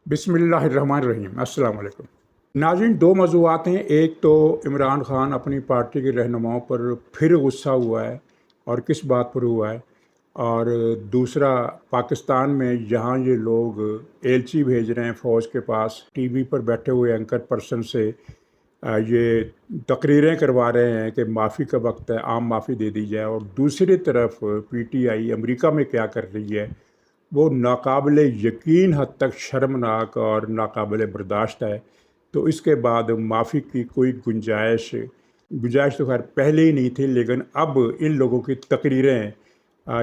बिस्मिल्लाहिर्रहमानिर्रहीम। अस्सलाम वालेकुम। नाज़रीन, दो मौज़ूआत हैं। एक तो इमरान ख़ान अपनी पार्टी के रहनुमाओं पर फिर गुस्सा हुआ है और किस बात पर हुआ है, और दूसरा पाकिस्तान में जहाँ ये लोग एलची भेज रहे हैं फ़ौज के पास, टीवी पर बैठे हुए एंकर पर्सन से ये तकरीरें करवा रहे हैं कि माफ़ी का वक्त है, आम माफ़ी दे दी जाए, और दूसरी तरफ पीटीआई अमेरिका में क्या कर रही है वो नाकाबिले यकीन हद तक शर्मनाक और नाकाबिले बर्दाश्त है। तो इसके बाद माफ़ी की कोई गुंजाइश गुंजाइश तो खैर पहले ही नहीं थी, लेकिन अब इन लोगों की तकरीरें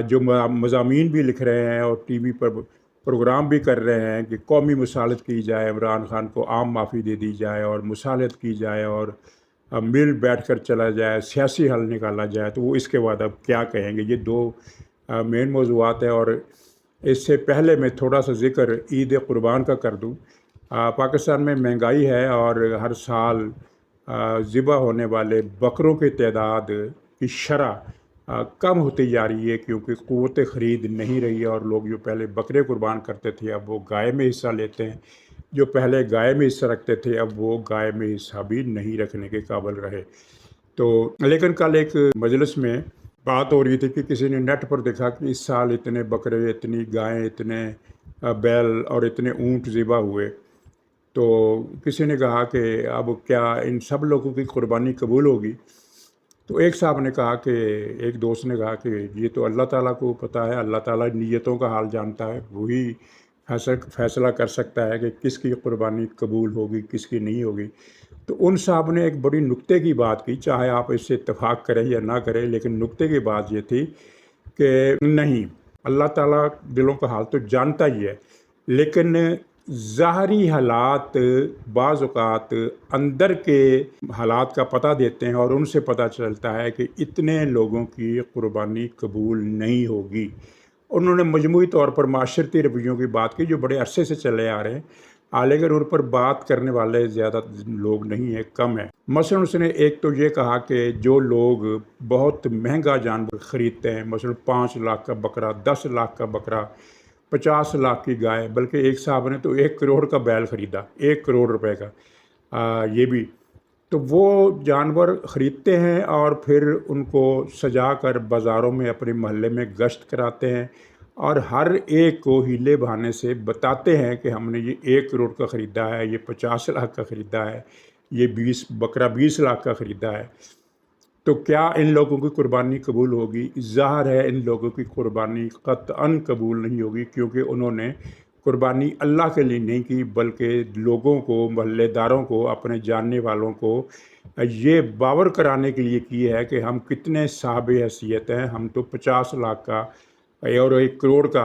जो मज़ामीन भी लिख रहे हैं और टीवी पर प्रोग्राम भी कर रहे हैं कि कौमी मुसालत की जाए, इमरान ख़ान को आम माफ़ी दे दी जाए और मुसालत की जाए और मिल बैठ कर चला जाए, सियासी हल निकाला जाए, तो वो इसके बाद अब क्या कहेंगे। ये दो मेन मौज़ूआत है। और इससे पहले मैं थोड़ा सा ज़िक्र ईद कुर्बान का कर दूँ। पाकिस्तान में महंगाई है और हर साल ज़िबा होने वाले बकरों की तादाद की शरह कम होती जा रही है, क्योंकि क़ुव्वत ख़रीद नहीं रही है और लोग जो पहले बकरे कुर्बान करते थे अब वो गाय में हिस्सा लेते हैं। जो पहले गाय में हिस्सा रखते थे अब वो गाय में हिस्सा भी नहीं रखने के काबिल रहे। तो लेकिन कल एक मजलिस में बात हो रही थी कि किसी ने नेट पर देखा कि इस साल इतने बकरे, इतनी गायें, इतने बैल और इतने ऊँट ज़िबा हुए। तो किसी ने कहा कि अब क्या इन सब लोगों की कुर्बानी कबूल होगी। तो एक साहब ने कहा कि एक दोस्त ने कहा कि ये तो अल्लाह ताला को पता है, अल्लाह ताला नीयतों का हाल जानता है, वही फैसला कर सकता है कि किसकी कुर्बानी कबूल होगी, किसकी नहीं होगी। तो उन साहब ने एक बड़ी नुक्ते की बात की, चाहे आप इससे इत्तेफाक करें या ना करें, लेकिन नुक्ते की बात ये थी कि नहीं, अल्लाह ताला दिलों का हाल तो जानता ही है, लेकिन ज़ाहरी हालात बाज़ औक़ात अंदर के हालात का पता देते हैं और उनसे पता चलता है कि इतने लोगों की कुर्बानी कबूल नहीं होगी। उन्होंने मजमूई तौर पर माशरती रवैयों की बात की जो बड़े अरसे से चले आ रहे हैं, लेकिन उन पर बात करने वाले ज़्यादा लोग नहीं हैं, कम है। मसलन उसने एक तो ये कहा कि जो लोग बहुत महंगा जानवर ख़रीदते हैं, मसलन 5 लाख का बकरा, 10 लाख का बकरा, 50 लाख की गाय, बल्कि एक साहब ने तो 1 करोड़ का बैल ख़रीदा, 1 करोड़ रुपए का। ये भी तो वो जानवर ख़रीदते हैं और फिर उनको सजा कर बाज़ारों में अपने मोहल्ले में गश्त कराते हैं और हर एक को हीले बहाने से बताते हैं कि हमने ये 1 करोड़ का ख़रीदा है, ये 50 लाख का ख़रीदा है, ये 20 लाख का ख़रीदा है। तो क्या इन लोगों की कुर्बानी कबूल होगी? ज़ाहिर है इन लोगों की कुर्बानी क़त्अन कबूल नहीं होगी, क्योंकि उन्होंने कुर्बानी अल्लाह के लिए नहीं की, बल्कि लोगों को, मोहल्लेदारों को, अपने जानने वालों को ये बावर कराने के लिए की है कि हम कितने साहिब हैसियत हैं, हम तो 50 लाख का और 1 करोड़ का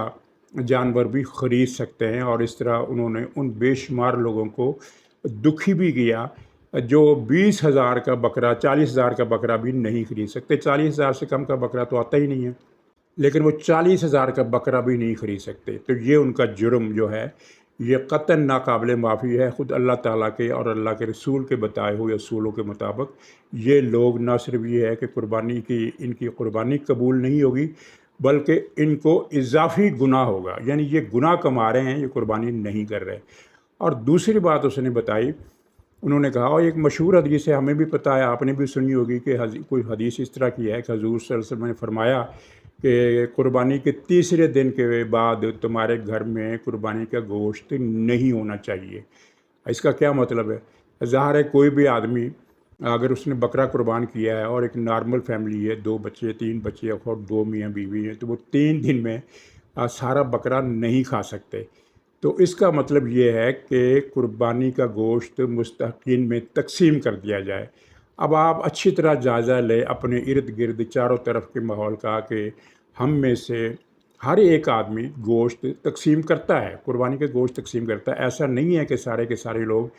जानवर भी ख़रीद सकते हैं। और इस तरह उन्होंने उन बेशुमार लोगों को दुखी भी किया जो 20,000 का बकरा, 40,000 का बकरा भी नहीं खरीद सकते। 40,000 से कम का बकरा तो आता ही नहीं है, लेकिन वो 40,000 का बकरा भी नहीं खरीद सकते। तो ये उनका जुर्म जो है ये क़त्अन नाकाबिले माफ़ी है। ख़ुद अल्लाह ताला के और अल्लाह के रसूल के बताए हुए असूलों के मुताबिक ये लोग न सिर्फ ये है कि कुर्बानी की इनकी कुर्बानी कबूल नहीं होगी, बल्कि इनको इजाफ़ी गुनाह होगा, यानी ये गुनाह कमा रहे हैं, ये कुर्बानी नहीं कर रहे। और दूसरी बात उसने बताई, उन्होंने कहा, और एक मशहूर हदीस है, हमें भी पता है, आपने भी सुनी होगी कि कोई हदीस इस तरह की है कि हज़ूर सल्लल्लाहु अलैहि वसल्लम ने फरमाया कि कुर्बानी के तीसरे दिन के बाद तुम्हारे घर में कुर्बानी का गोश्त नहीं होना चाहिए। इसका क्या मतलब है? ज़ाहिर है कोई भी आदमी अगर उसने बकरा कुर्बान किया है और एक नॉर्मल फैमिली है, 2 बच्चे, 3 बच्चे और 2 मियाँ बीवी हैं, तो वो 3 दिन में सारा बकरा नहीं खा सकते। तो इसका मतलब ये है कि कुर्बानी का गोश्त मुस्तहक़ीन में तक़सीम कर दिया जाए। अब आप अच्छी तरह जायज़ा लें अपने इर्द गिर्द चारों तरफ के माहौल का कि हम में से हर एक आदमी गोश्त तक़सीम करता है, कुर्बानी का गोश्त तक़सीम करता है। ऐसा नहीं है कि सारे के सारे लोग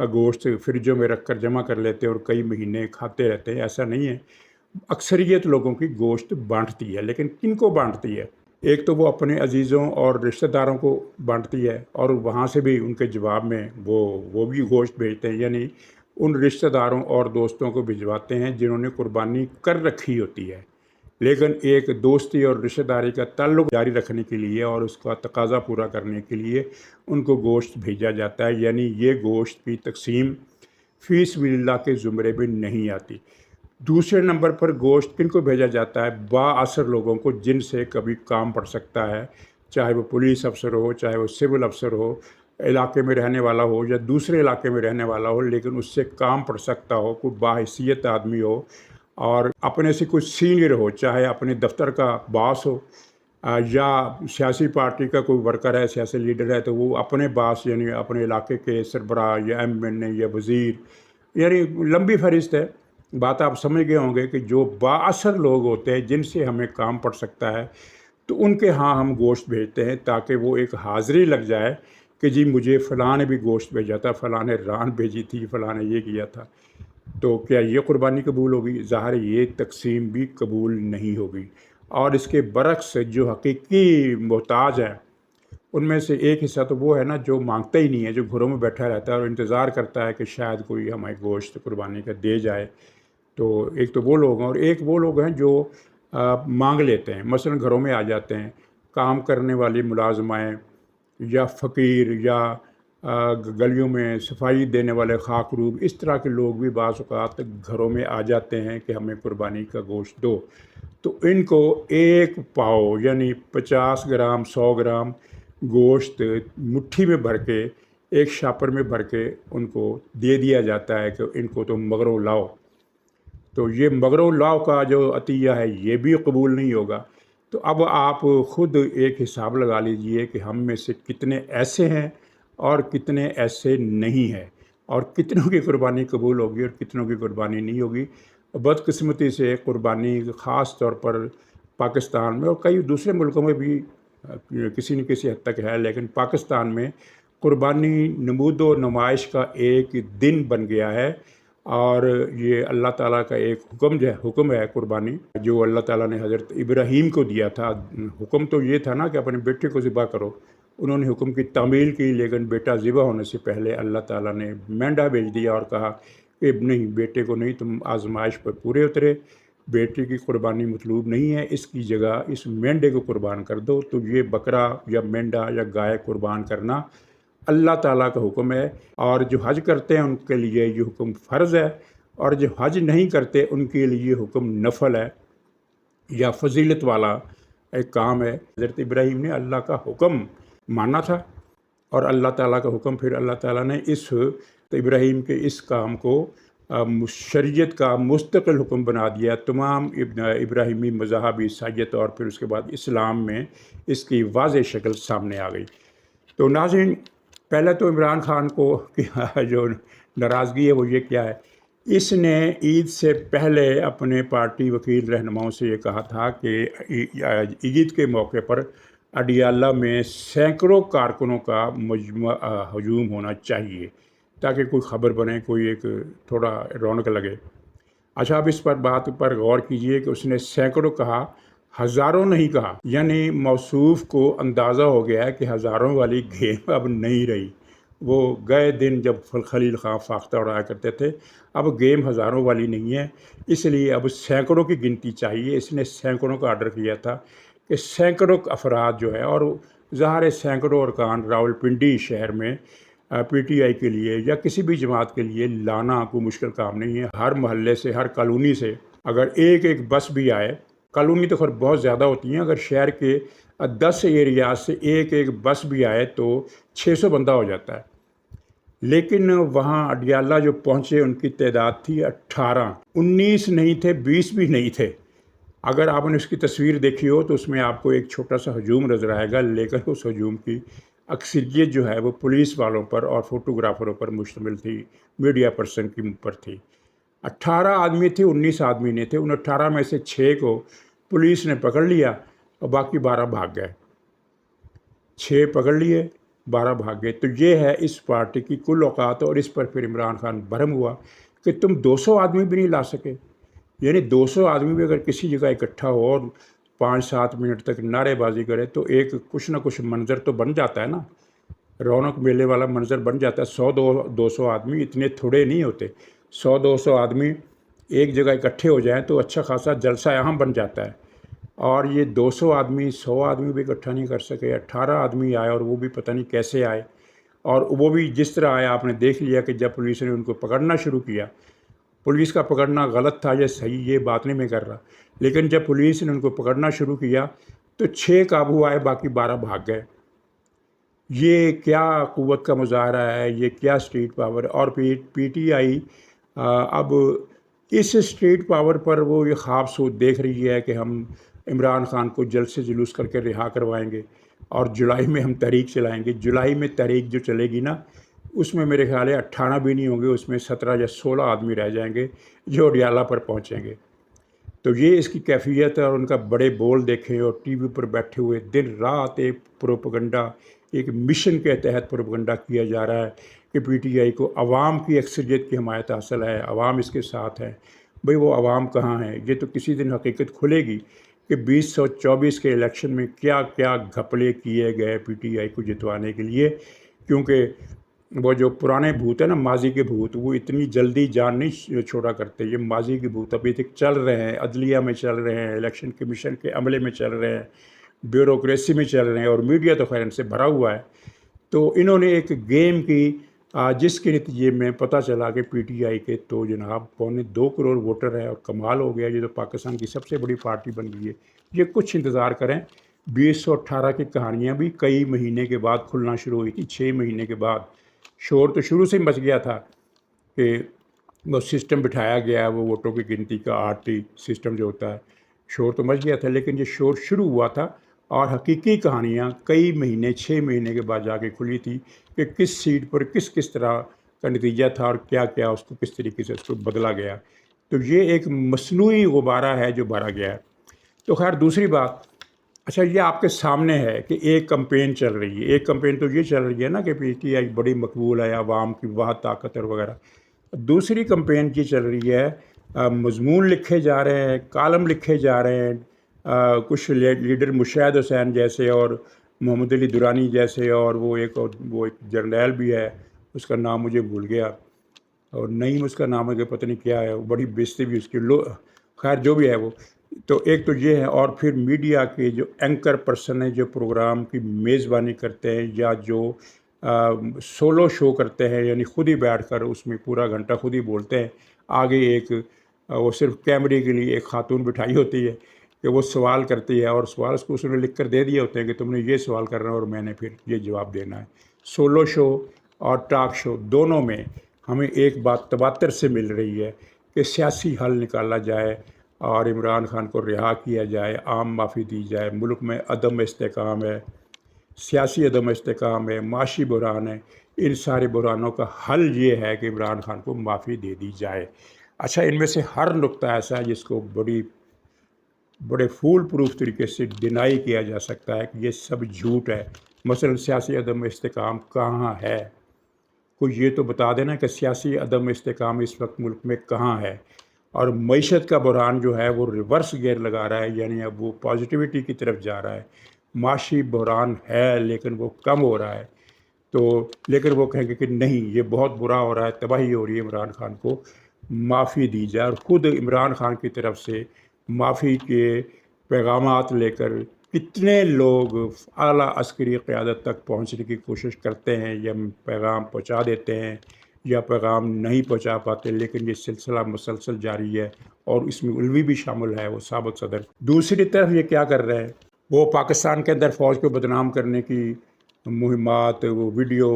गोश्त फ्रिजों में रख कर जमा कर लेते हैं और कई महीने खाते रहते हैं, ऐसा नहीं है। अक्सरियत लोगों की गोश्त बाँटती है, लेकिन किन को बाँटती है? एक तो वो अपने अजीज़ों और रिश्तेदारों को बाँटती है और वहाँ से भी उनके जवाब में वो भी गोश्त भेजते हैं, यानी उन रिश्तेदारों और दोस्तों को भिजवाते हैं जिन्होंने कुर्बानी कर रखी होती है। लेकिन एक दोस्ती और रिश्तेदारी का ताल्लुक़ जारी रखने के लिए और उसका तकाज़ा पूरा करने के लिए उनको गोश्त भेजा जाता है। यानी ये गोश्त की तक़सीम फ़ी सबिलिल्लाह के ज़ुमरे में नहीं आती। दूसरे नंबर पर गोश्त किनको भेजा जाता है? बाअसर लोगों को, जिनसे कभी काम पड़ सकता है, चाहे वो पुलिस अफसर हो, चाहे वो सिविल अफसर हो, इलाके में रहने वाला हो या दूसरे इलाके में रहने वाला हो, लेकिन उससे काम पड़ सकता हो, कोई बाहैसियत आदमी हो और अपने से कुछ सीनियर हो, चाहे अपने दफ्तर का बॉस हो या सियासी पार्टी का कोई वर्कर है, सियासी लीडर है, तो वो अपने बॉस यानी अपने इलाके के सरबराह या एमएनए या वज़ीर, यानी लंबी फहरिस्त है। बात आप समझ गए होंगे कि जो बाअसर लोग होते हैं जिनसे हमें काम पड़ सकता है, तो उनके यहाँ हम गोश्त भेजते हैं ताकि वो एक हाज़िरी लग जाए कि जी मुझे फ़लाँ ने भी गोश्त भेजा था, फ़लाँ ने रान भेजी थी, फ़लाँ ने ये किया था। तो क्या ये कुर्बानी कबूल होगी? ज़ाहिर है ये तक़सीम भी कबूल नहीं होगी। और इसके बरक्स जो हकीकी मोहताज हैं, उनमें से एक हिस्सा तो वो है ना जो मांगता ही नहीं है, जो घरों में बैठा रहता है और इंतज़ार करता है कि शायद कोई हमें गोश्त कुर्बानी का दे जाए। तो एक तो वो लोग हैं और एक वो लोग हैं जो मांग लेते हैं, मसलन घरों में आ जाते हैं, काम करने वाली मुलाजमाएँ या फ़कीर या गलियों में सफाई देने वाले खाकरूब, इस तरह के लोग भी बाज़ औक़ात घरों में आ जाते हैं कि हमें कुर्बानी का गोश्त दो। तो इनको एक पाव यानी 50 ग्राम 100 ग्राम गोश्त मुट्ठी में भर के, एक शापर में भर के उनको दे दिया जाता है कि इनको तुम मगरों लाओ। तो ये मगरों लाओ का जो अतिया है ये भी कबूल नहीं होगा। तो अब आप ख़ुद एक हिसाब लगा लीजिए कि हम में से कितने ऐसे हैं और कितने ऐसे नहीं हैं, और कितनों की कुर्बानी कबूल होगी और कितनों की कुर्बानी नहीं होगी। बदकिस्मती से कुर्बानी ख़ास तौर पर पाकिस्तान में और कई दूसरे मुल्कों में भी किसी न किसी हद तक है, लेकिन पाकिस्तान में कुर्बानी नमूदो नुमाइश का एक दिन बन गया है। और ये अल्लाह ताला का एक हुक्म है कुर्बानी, जो अल्लाह ताला ने हज़रत इब्राहीम को दिया था। हुक्म तो ये था ना कि अपने बेटे को ज़िबा करो, उन्होंने हुक्म की तामील की, लेकिन बेटा ज़िबा होने से पहले अल्लाह ताला ने मेंढा भेज दिया और कहा कि नहीं, बेटे को नहीं, तुम आजमाइश पर पूरे उतरे, बेटे की कुर्बानी मतलूब नहीं है, इसकी जगह इस मेंढे को कुर्बान कर दो। तो ये बकरा या मेंढा या गाय कुर्बान करना अल्लाह ताला का हुक्म है, और जो हज करते हैं उनके लिए ये हुक्म फ़र्ज़ है, और जो हज नहीं करते उनके लिए हुक्म नफल है या फजीलत वाला एक काम है। हज़रत इब्राहीम ने अल्लाह का हुक्म माना था और अल्लाह ताला का हुक्म, फिर अल्लाह ताला ने इस इब्राहीम के इस काम को शरीयत का मुस्तकिल हुक्म बना दिया। तमाम इब्राहीमी मज़ाहब, ईसाईयत और फिर उसके बाद इस्लाम में इसकी वाज़ेह शक्ल सामने आ गई। तो नाज़रीन, पहले तो इमरान खान को जो नाराज़गी है वो ये क्या है, इसने ईद से पहले अपने पार्टी वकील रहनुमाओं से ये कहा था कि ईद के मौके पर अडियाला में सैकड़ों कारकुनों का हजूम होना चाहिए ताकि कोई ख़बर बने, कोई एक थोड़ा रौनक लगे। अच्छा, अब इस बात पर गौर कीजिए कि उसने सैकड़ों कहा, हज़ारों नहीं कहा। यानी मौसूफ़ को अंदाज़ा हो गया है कि हज़ारों वाली गेम अब नहीं रही। वो गए दिन जब खलील ख़ां फाख्ता उड़ाया करते थे, अब गेम हज़ारों वाली नहीं है, इसलिए अब सैकड़ों की गिनती चाहिए। इसने सैकड़ों का आर्डर किया था कि सैकड़ों अफराद जो है, और ज़ाहिर सैकड़ों अरकान रावलपिंडी शहर में पीटीआई के लिए या किसी भी जमात के लिए लाना कोई मुश्किल काम नहीं है। हर मोहल्ले से, हर कॉलोनी से अगर एक एक बस भी आए, कॉलोनी तो खैर बहुत ज़्यादा होती हैं, अगर शहर के 10 एरिया से एक एक बस भी आए तो 600 बंदा हो जाता है। लेकिन वहाँ अडियाला जो पहुँचे उनकी तादाद थी 18, 19 नहीं थे, 20 भी नहीं थे। अगर आपने उसकी तस्वीर देखी हो तो उसमें आपको एक छोटा सा हजूम नज़र आएगा, लेकिन उस हजूम की अक्सरियत जो है वो पुलिस वालों पर और फोटोग्राफरों पर मुश्तमिल थी, मीडिया पर्सन की पर थी। 18 आदमी थे, 19 आदमी नहीं थे। उन 18 में से 6 को पुलिस ने पकड़ लिया और बाकी 12 भाग गए। 6 पकड़ लिए, 12 भाग गए। तो ये है इस पार्टी की कुल औकात। और इस पर फिर इमरान खान बरहम हुआ कि तुम 200 आदमी भी नहीं ला सके। यानी 200 आदमी भी अगर किसी जगह इकट्ठा हो और 5-7 मिनट तक नारेबाजी करे तो एक कुछ ना कुछ मंजर तो बन जाता है ना, रौनक मेले वाला मंजर बन जाता है। 100-200 आदमी इतने थोड़े नहीं होते। 100-200 आदमी एक जगह इकट्ठे हो जाएं तो अच्छा खासा जलसा यहाँ बन जाता है। اور یہ 200 آدمی 100 آدمی بھی اکٹھا نہیں کر سکے، 18 آدمی آئے اور وہ بھی پتہ نہیں کیسے آئے، اور وہ بھی جس طرح آیا آپ نے دیکھ لیا کہ جب پولیس نے ان کو پکڑنا شروع کیا، پولیس کا پکڑنا غلط تھا یا صحیح یہ بات نہیں میں کر رہا، لیکن جب پولیس نے ان کو پکڑنا شروع کیا تو 6 قابو آئے، باقی 12 بھاگ گئے۔ یہ کیا قوت کا مظاہرہ ہے، یہ کیا اسٹریٹ پاور ہے؟ اور پی ٹی آئی اب اس اسٹریٹ پاور پر وہ یہ خواب سود دیکھ رہی ہے کہ ہم عمران خان کو جلد سے جلوس کر کے رہا کروائیں گے اور جولائی میں ہم تحریک چلائیں گے۔ جولائی میں تحریک جو چلے گی نا، اس میں میرے خیال ہے 18 بھی نہیں ہوں گے، اس میں 17 یا 16 آدمی رہ جائیں گے جو اڈیالہ پر پہنچیں گے۔ تو یہ اس کی کیفیت ہے، اور ان کا بڑے بول دیکھیں، اور ٹی وی پر بیٹھے ہوئے دن رات ایک پروپیگنڈا، ایک مشن کے تحت پروپیگنڈا کیا جا رہا ہے کہ پی ٹی آئی کو عوام کی اکثریت کی حمایت حاصل ہے، عوام اس کے ساتھ ہے۔ بھئی وہ عوام کہاں ہے؟ یہ تو کسی دن حقیقت کھلے گی کہ 2024 کے الیکشن میں کیا کیا گھپلے کیے گئے پی ٹی آئی کو جتوانے کے لیے، کیونکہ وہ جو پرانے بھوت ہیں نا، ماضی کے بھوت، وہ اتنی جلدی جان نہیں چھوڑا کرتے۔ یہ ماضی کے بھوت ابھی تک چل رہے ہیں، عدلیہ میں چل رہے ہیں، الیکشن کمیشن کے عملے میں چل رہے ہیں، بیوروکریسی میں چل رہے ہیں، اور میڈیا تو خیر ان سے بھرا ہوا ہے۔ تو انہوں نے ایک گیم کی جس کے نتیجے میں پتہ چلا کہ پی ٹی آئی کے تو جناب 1.25 کروڑ ووٹر ہے، اور کمال ہو گیا، یہ تو پاکستان کی سب سے بڑی پارٹی بن گئی ہے۔ یہ کچھ انتظار کریں، 2018 کی کہانیاں بھی کئی مہینے کے بعد کھلنا شروع ہوئی تھی، 6 مہینے کے بعد۔ شور تو شروع سے ہی مچ گیا تھا کہ وہ سسٹم بٹھایا گیا ہے، وہ ووٹوں کی گنتی کا RT سسٹم جو ہوتا ہے، شور تو مچ گیا تھا، لیکن یہ شور شروع ہوا تھا، اور حقیقی کہانیاں کئی مہینے 6 مہینے کے بعد جا کے کھلی تھی کہ کس سیٹ پر کس طرح کا نتیجہ تھا، اور کیا کیا اس کو کس طریقے سے اس کو بدلا گیا۔ تو یہ ایک مصنوعی غبارہ ہے جو بھرا گیا ہے۔ تو خیر دوسری بات، اچھا یہ آپ کے سامنے ہے کہ ایک کمپین چل رہی ہے، ایک کمپین تو یہ چل رہی ہے نا کہ پی ٹی آئی بڑی مقبول ہے، عوام کی واحد طاقت اور وغیرہ۔ دوسری کمپین کی چل رہی ہے، مضمون لکھے جا رہے ہیں، کالم لکھے جا رہے ہیں، کچھ لیڈر مشاہد حسین جیسے اور محمد علی درانی جیسے، اور وہ ایک جرنیل بھی ہے، اس کا نام مجھے بھول گیا، اور نعیم اس کا نام ہے کہ پتہ نہیں کیا ہے، بڑی بےعزتی بھی اس کی، خیر جو بھی ہے وہ۔ تو ایک تو یہ ہے، اور پھر میڈیا کے جو اینکر پرسن ہیں جو پروگرام کی میزبانی کرتے ہیں، یا جو سولو شو کرتے ہیں، یعنی خود ہی بیٹھ کر اس میں پورا گھنٹہ خود ہی بولتے ہیں، آگے ایک وہ صرف کیمرے کے لیے ایک خاتون بٹھائی ہوتی ہے کہ وہ سوال کرتی ہے، اور سوال اس کو اس نے لکھ کر دے دیے ہوتے ہیں کہ تم نے یہ سوال کرنا ہے اور میں نے پھر یہ جواب دینا ہے۔ سولو شو اور ٹاک شو دونوں میں ہمیں ایک بات تواتر سے مل رہی ہے کہ سیاسی حل نکالا جائے، اور عمران خان کو رہا کیا جائے، عام معافی دی جائے۔ ملک میں عدم استحکام ہے، سیاسی عدم استحکام ہے، معاشی بحران ہے، ان سارے بحرانوں کا حل یہ ہے کہ عمران خان کو معافی دے دی جائے۔ اچھا ان میں سے ہر نقطہ ایسا ہے جس کو بڑے فول پروف طریقے سے ڈینائی کیا جا سکتا ہے کہ یہ سب جھوٹ ہے۔ مثلا سیاسی عدم استحکام کہاں ہے؟ کوئی یہ تو بتا دینا کہ سیاسی عدم استحکام اس وقت ملک میں کہاں ہے؟ اور معیشت کا بحران جو ہے وہ ریورس گیئر لگا رہا ہے، یعنی اب وہ پازیٹیوٹی کی طرف جا رہا ہے۔ معاشی بحران ہے لیکن وہ کم ہو رہا ہے، تو لیکن وہ کہیں گے کہ نہیں یہ بہت برا ہو رہا ہے، تباہی ہو رہی ہے، عمران خان کو معافی دی جائے۔ اور خود عمران خان کی طرف سے معافی کے پیغامات لے کر کتنے لوگ اعلیٰ عسکری قیادت تک پہنچنے کی کوشش کرتے ہیں، یا پیغام پہنچا دیتے ہیں یا پیغام نہیں پہنچا پاتے، لیکن یہ سلسلہ مسلسل جاری ہے، اور اس میں علوی بھی شامل ہے، وہ سابق صدر۔ دوسری طرف یہ کیا کر رہے ہیں، وہ پاکستان کے اندر فوج کو بدنام کرنے کی مہمات، وہ ویڈیو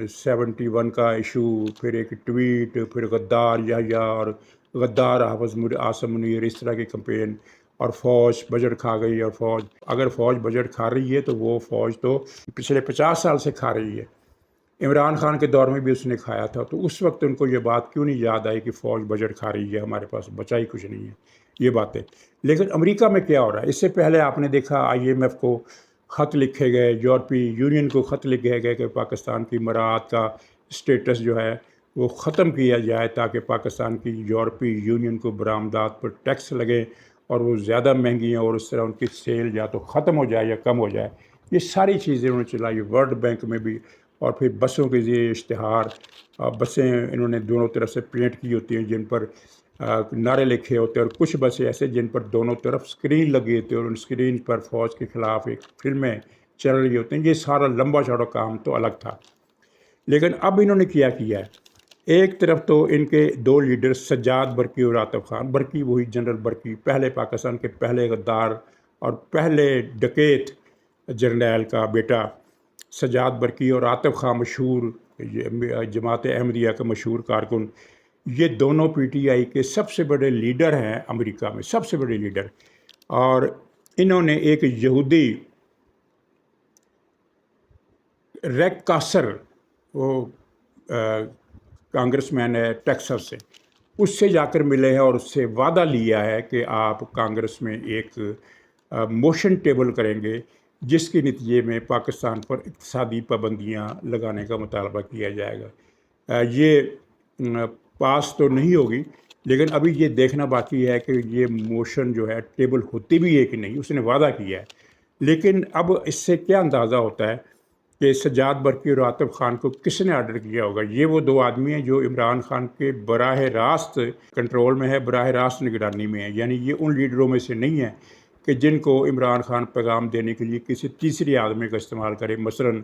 71 کا ایشو، پھر ایک ٹویٹ، پھر غدار یحییٰ اور غدار حافظ عاصم منیر، اس طرح کی کمپین، اور فوج بجٹ کھا گئی، اور فوج اگر فوج بجٹ کھا رہی ہے تو وہ فوج تو پچھلے 50 سال سے کھا رہی ہے، عمران خان کے دور میں بھی اس نے کھایا تھا، تو اس وقت ان کو یہ بات کیوں نہیں یاد آئی کہ فوج بجٹ کھا رہی ہے، ہمارے پاس بچا ہی کچھ نہیں ہے، یہ باتیں۔ لیکن امریکہ میں کیا ہو رہا ہے؟ اس سے پہلے آپ نے دیکھا IMF کو خط لکھے گئے، یورپی یونین کو خط لکھے گئے کہ پاکستان کی مراعات کا اسٹیٹس جو ہے وہ ختم کیا جائے، تاکہ پاکستان کی یورپی یونین کو برآمدات پر ٹیکس لگے اور وہ زیادہ مہنگی ہیں، اور اس طرح ان کی سیل یا تو ختم ہو جائے یا کم ہو جائے۔ یہ ساری چیزیں انہوں نے چلائی، ورلڈ بینک میں بھی، اور پھر بسوں کے ذریعے اشتہار، بسیں انہوں نے دونوں طرف سے پرنٹ کی ہوتی ہیں جن پر नारे लिखे होते और कुछ बस ऐसे जिन पर दोनों तरफ स्क्रीन लगी होती है और उन स्क्रीन पर फ़ौज के ख़िलाफ़ एक फिल्में चल रही होती हैं। ये सारा लंबा चौड़ा काम तो अलग था। लेकिन अब इन्होंने किया है, एक तरफ तो इनके दो लीडर सज्जाद बरकी और आतिफ खान, बरकी वही जनरल बरकी, पहले पाकिस्तान के पहले गद्दार और पहले डकैत जर्नैल का बेटा सज्जाद बरकी, और आतिफ खान मशहूर जमात अहमदिया का मशहूर कारकुन। ये दोनों पीटीआई के सबसे बड़े लीडर हैं अमेरिका में, सबसे बड़े लीडर। और इन्होंने एक यहूदी रेक कासर, वो कांग्रेसमैन है टेक्सास से, उससे जाकर मिले हैं और उससे वादा लिया है कि आप कांग्रेस में एक मोशन टेबल करेंगे जिसके नतीजे में पाकिस्तान पर इक़्तिसादी पाबंदियां लगाने का मुतालबा किया जाएगा। ये पास तो नहीं होगी, लेकिन अभी ये देखना बाकी है कि ये मोशन जो है टेबल होती भी है कि नहीं। उसने वादा किया है, लेकिन अब इससे क्या अंदाज़ा होता है कि सज्जाद बरकी और आतिफ खान को किसने आर्डर किया होगा। ये वो दो आदमी हैं जो इमरान खान के बराह रास्त कंट्रोल में है, बराह रास्त निगरानी में है। यानी ये उन लीडरों में से नहीं है कि जिनको इमरान खान पैगाम देने के लिए किसी तीसरी आदमी का इस्तेमाल करे। मसलन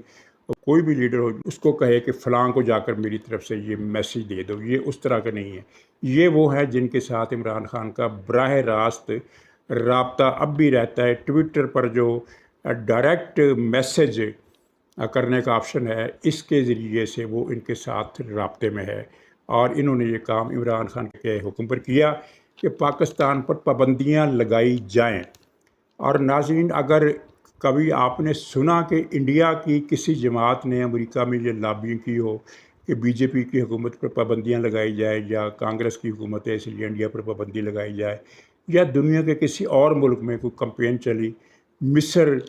कोई भी लीडर हो उसको कहे कि फ़लाँ को जाकर मेरी तरफ से ये मैसेज दे दो, ये उस तरह का नहीं है। ये वो है जिनके साथ इमरान खान का बराह रास्त राब्ता अब भी रहता है। ट्विटर पर जो डायरेक्ट मैसेज करने का ऑप्शन है, इसके ज़रिए से वो इनके साथ राब्ते में है। और इन्होंने ये काम इमरान खान के हुक्म पर किया कि पाकिस्तान पर पाबंदियाँ लगाई जाएं। और नाज़रीन, अगर कभी आपने सुना कि इंडिया की किसी जमात ने अमेरिका में ये लॉबिंग की हो कि बीजेपी की हुकूमत पर पाबंदियाँ लगाई जाए, या कांग्रेस की हुकूमत है इसलिए इंडिया पर पाबंदी लगाई जाए, या दुनिया के किसी और मुल्क में कोई कैंपेन चली, मिस्र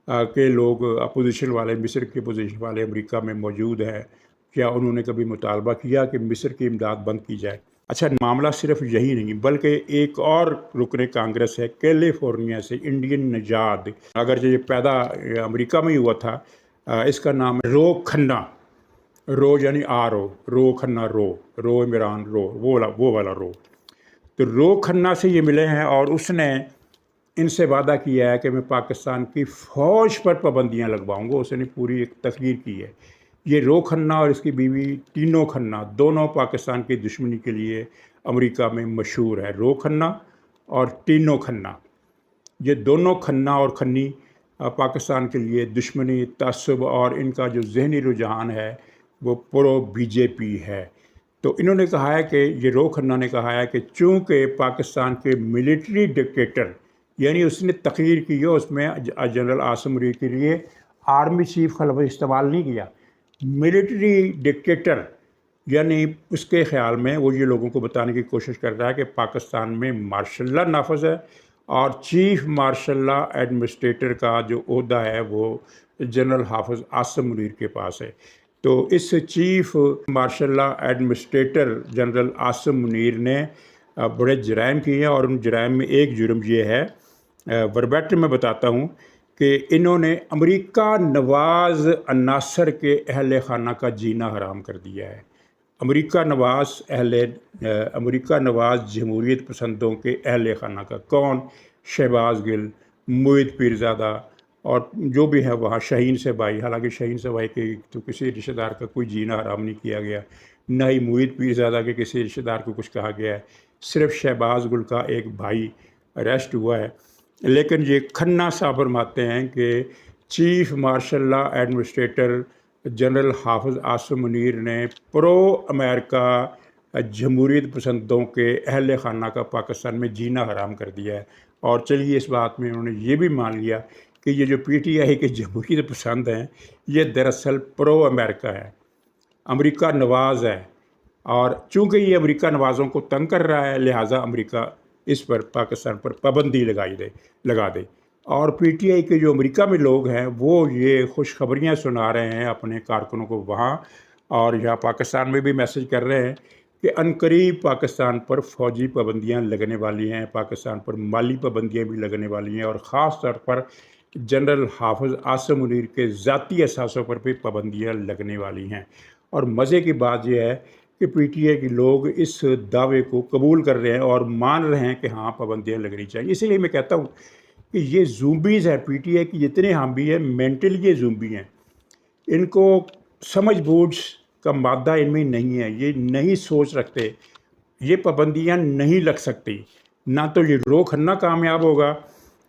के लोग अपोजिशन वाले, मिस्र के अपोजिशन वाले अमेरिका में मौजूद हैं, क्या उन्होंने कभी मुतालबा किया कि मिस्र की इमदाद बंद की जाए? अच्छा, मामला सिर्फ यही नहीं बल्कि एक और रुकने कांग्रेस है कैलिफोर्निया से, इंडियन नजाद। अगर ये पैदा अमेरिका में ही हुआ था, इसका नाम है रो खन्ना। रो यानी रो खन्ना, रो इमरान, वो वाला रो। तो रो खन्ना से ये मिले हैं और उसने इनसे वादा किया है कि मैं पाकिस्तान की फ़ौज पर पाबंदियां लगवाऊंगा। उसने पूरी एक तकरीर की है। ये रो खन्ना और इसकी बीवी टीनो खन्ना दोनों पाकिस्तान की दुश्मनी के लिए अमेरिका में मशहूर है। रो खन्ना और टीनो खन्ना, ये दोनों खन्ना और खन्नी पाकिस्तान के लिए दुश्मनी, तअस्सुब और इनका जो जहनी रुझान है वो प्रो बीजेपी है। तो इन्होंने कहा है कि ये रो खन्ना ने कहा है कि चूँकि पाकिस्तान के मिलिट्री डिक्टेटर, यानी उसने तकरीर की है, उसमें जनरल आसिम मुनीर के लिए आर्मी चीफ का लफ्ज़ इस्तेमाल नहीं किया, मिलिट्री डिक्टेटर, यानी उसके ख़्याल में वो ये लोगों को बताने की कोशिश कर रहा है कि पाकिस्तान में मार्शल लॉ नाफज है और चीफ मार्शल लॉ एडमिनिस्ट्रेटर का जो ओहदा है वो जनरल हाफिज़ आसिम मुनीर के पास है। तो इस chief marshal law administrator general Asim Munir ने बड़े जराइम किए हैं, और उन जराइम में एक जुर्म ये है, वर्बेट में बताता हूँ, कि इन्होंने अमेरिका नवाज़ अन्नासर के अहल खाना का जीना हराम कर दिया है। अमेरिका नवाज़ जमहूरियत पसंदों के अहल खाना का कौन? शहबाज गिल, मुईद पीरज़ादा और जो भी है वहाँ, शहीन से भाई। हालांकि शहीन से भाई के तो किसी रिश्तेदार का कोई जीना हराम नहीं किया गया, न ही मुईद पीरज़ादा के किसी रिश्तेदार को कुछ कहा गया है। सिर्फ शहबाज गुल का एक भाई अरेस्ट हुआ है। लेकिन ये खन्ना साहब फरमाते हैं कि chief marshal law administrator general हाफिज़ आसिम मुनीर ने प्रो अमेरिका जमहूरियत पसंदों के अहल खाना का पाकिस्तान में जीना हराम कर दिया है। और चलिए, इस बात में उन्होंने ये भी मान लिया कि ये जो पीटीआई के जमहूरियत पसंद हैं, ये दरअसल प्रो अमेरिका है, अमेरिका नवाज़ है। और चूँकि ये अमेरिका नवाज़ों को तंग कर रहा है, लिहाजा अमेरिका इस पर, पाकिस्तान पर पाबंदी लगा दे। और पीटीआई के जो अमेरिका में लोग हैं वो ये खुशखबरियाँ सुना रहे हैं अपने कारकुनों को वहाँ, और यहाँ पाकिस्तान में भी मैसेज कर रहे हैं कि अनकरीब पाकिस्तान पर फ़ौजी पाबंदियाँ लगने वाली हैं, पाकिस्तान पर माली पाबंदियाँ भी लगने वाली हैं, और ख़ास तौर पर जनरल हाफिज़ आसिम मुनीर के ज़ाती असासों पर भी पाबंदियाँ लगने वाली हैं। और मज़े की बात यह है کہ پی ٹی آئی کے لوگ اس دعوے کو قبول کر رہے ہیں اور مان رہے ہیں کہ ہاں پابندیاں لگنی چاہیے. اسی لیے میں کہتا ہوں کہ یہ زومبیز ہیں پی ٹی آئی کی جتنے حامی ہیں مینٹلی یہ زومبی ہیں. ان کو سمجھ بوجھ کا مادہ ان میں نہیں ہے، یہ نہیں سوچ رکھتے، یہ پابندیاں نہیں لگ سکتی. نہ تو یہ روکھنا کامیاب ہوگا،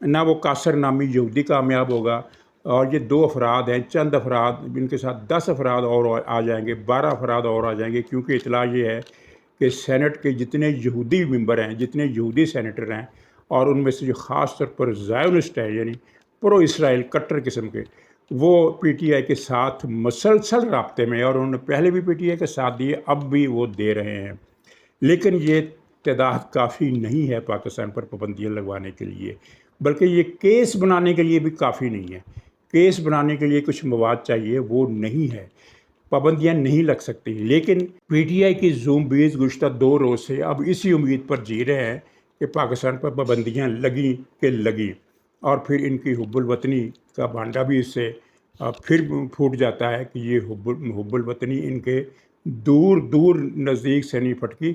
نہ وہ قاصر نامی یہودی کامیاب ہوگا. اور یہ 2 افراد ہیں، چند افراد، ان کے ساتھ 10 افراد اور آ جائیں گے، 12 افراد اور آ جائیں گے، کیونکہ اطلاع یہ ہے کہ سینٹ کے جتنے یہودی ممبر ہیں، جتنے یہودی سینیٹر ہیں، اور ان میں سے جو خاص طور پر زائونسٹ ہیں، یعنی پرو اسرائیل کٹر قسم کے، وہ پی ٹی آئی کے ساتھ مسلسل رابطے میں، اور انہوں نے پہلے بھی پی ٹی آئی کے ساتھ دیے، اب بھی وہ دے رہے ہیں. لیکن یہ تعداد کافی نہیں ہے پاکستان پر پابندیاں لگوانے کے لیے، بلکہ یہ کیس بنانے کے لیے بھی کافی نہیں ہے. کیس بنانے کے لیے کچھ مواد چاہیے، وہ نہیں ہے، پابندیاں نہیں لگ سکتی. لیکن پی ٹی آئی کی زومبیز گزشتہ 2 روز سے اب اسی امید پر جی رہے ہیں کہ پاکستان پر پابندیاں لگیں کہ لگیں، اور پھر ان کی حب الوطنی کا بھانڈا بھی اس سے پھر پھوٹ جاتا ہے کہ یہ حب الوطنی ان کے دور دور نزدیک سے نہیں پھٹکی.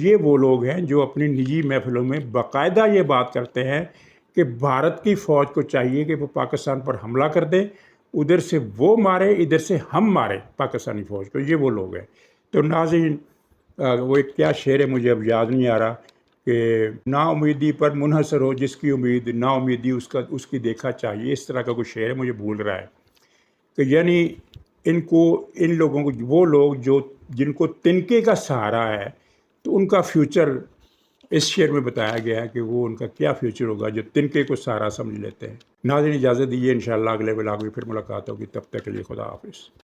یہ وہ لوگ ہیں جو اپنی نجی محفلوں میں باقاعدہ یہ بات کرتے ہیں کہ بھارت کی فوج کو چاہیے کہ وہ پاکستان پر حملہ کر دے، ادھر سے وہ مارے، ادھر سے ہم مارے پاکستانی فوج کو. یہ وہ لوگ ہیں. تو ناظرین، وہ ایک کیا شعر ہے مجھے اب یاد نہیں آ رہا کہ نا امیدی پر منحصر ہو جس کی امید، نا امیدی اس کی دیکھا چاہیے. اس طرح کا کوئی شعر ہے، مجھے بھول رہا ہے. کہ یعنی ان لوگوں کو، وہ لوگ جن کو تنکے کا سہارا ہے، تو ان کا فیوچر اس شعر میں بتایا گیا ہے کہ وہ ان کا کیا فیوچر ہوگا جو تنکے کو سہارا سمجھ لیتے ہیں. ناظرین اجازت دیجیے، انشاءاللہ اگلے ولاگ میں پھر ملاقات ہوگی. تب تک کے لیے خدا حافظ.